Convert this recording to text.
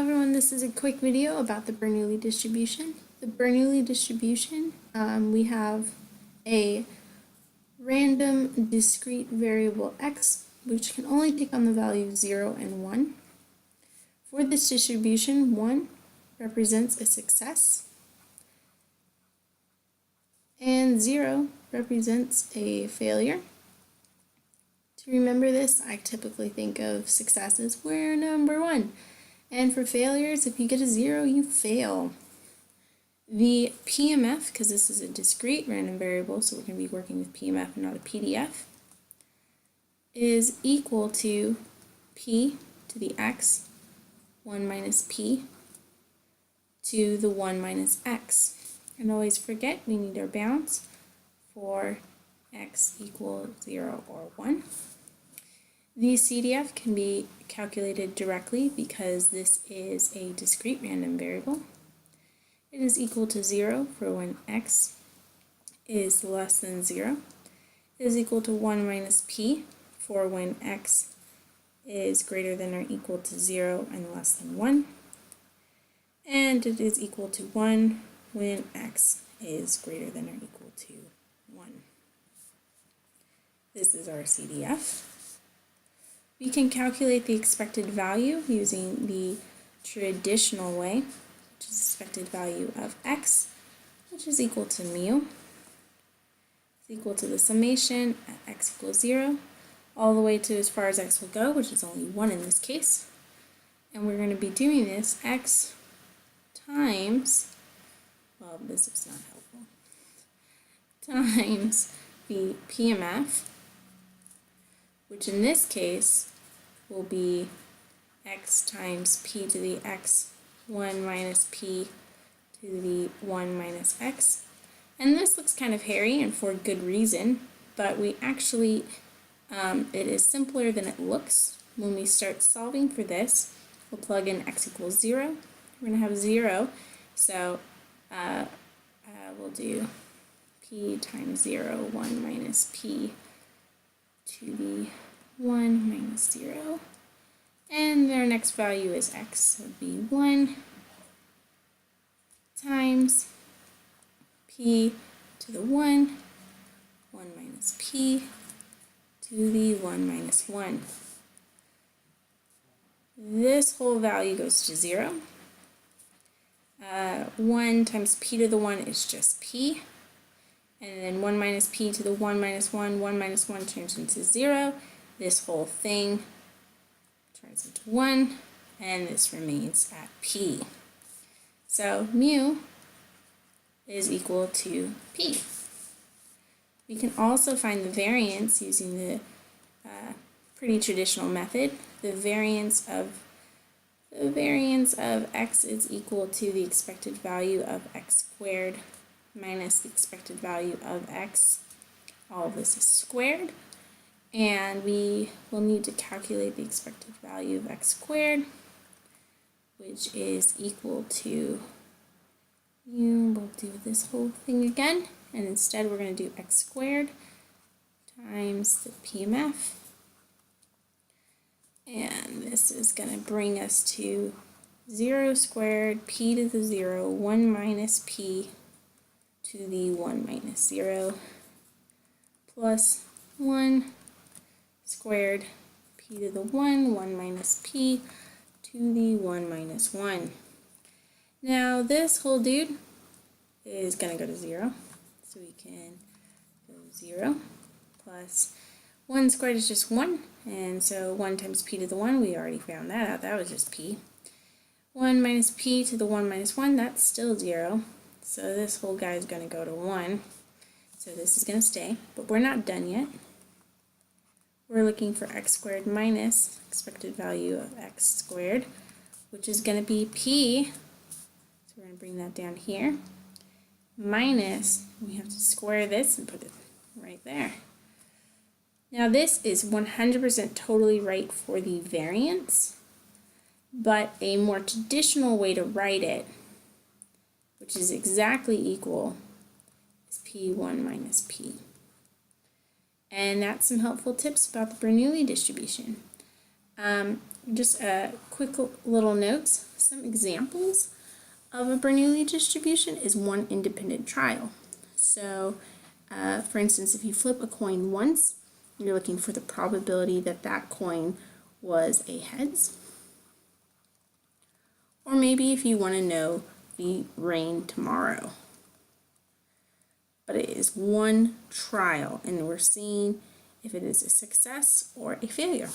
everyone, this is a quick video about the Bernoulli distribution. The Bernoulli distribution, we have a random discrete variable x, which can only take on the values 0 and 1. For this distribution, 1 represents a success, and 0 represents a failure. To remember this, I typically think of successes where number 1. And for failures, if you get a 0, you fail. The PMF, because this is a discrete random variable, so we're going to be working with PMF and not a PDF, is equal to p to the x, 1 minus p to the 1 minus x. And always forget we need our bounds for x equals 0 or 1. The CDF can be calculated directly because this is a discrete random variable. It is equal to 0 for when x is less than 0. It is equal to 1 minus p for when x is greater than or equal to 0 and less than 1. And it is equal to 1 when x is greater than or equal to 1. This is our CDF. We can calculate the expected value using the traditional way, which is expected value of x, which is equal to mu. It's equal to the summation at x equals 0, all the way to as far as x will go, which is only 1 in this case. And we're going to be doing this x times, well, this is not helpful, times the PMF, which in this case will be x times p to the x 1 minus p to the 1 minus x. And this looks kind of hairy and for good reason, but we actually, it is simpler than it looks. When we start solving for this, we'll plug in x equals 0. We're going to have 0, so we'll do p times 0, 1 minus p to the 1 minus 0, and their next value is x, so it would be 1 times p to the 1, 1 minus p to the 1 minus 1. This whole value goes to 0. 1 times p to the 1 is just p, and then 1 minus p to the 1 minus 1, 1 minus 1 turns into 0. This whole thing turns into 1, and this remains at p. So mu is equal to p. We can also find the variance using the pretty traditional method. The variance of x is equal to the expected value of x squared minus the expected value of x. All of this is squared. And we will need to calculate the expected value of x squared, which is equal to, we'll do this whole thing again, and instead we're going to do x squared times the PMF. And this is going to bring us to 0 squared p to the 0, 1 minus p to the 1 minus 0, plus 1 squared p to the 1, 1 minus p to the 1 minus 1. Now this whole dude is going to go to 0, so we can go 0 plus 1 squared is just 1, and so 1 times p to the 1, we already found that out, that was just p. 1 minus p to the 1 minus 1, that's still 0, so this whole guy is going to go to 1, so this is going to stay, but we're not done yet. We're looking for x squared minus expected value of x squared, which is going to be p, so we're going to bring that down here, minus, we have to square this and put it right there. Now this is 100% totally right for the variance, but a more traditional way to write it, which is exactly equal, is p1 minus p. And that's some helpful tips about the Bernoulli distribution. just quick little notes. Some examples of a Bernoulli distribution is one independent trial. So, for instance, if you flip a coin once, you're looking for the probability that that coin was a heads. Or maybe if you want to know the rain tomorrow. But it is one trial, and we're seeing if it is a success or a failure.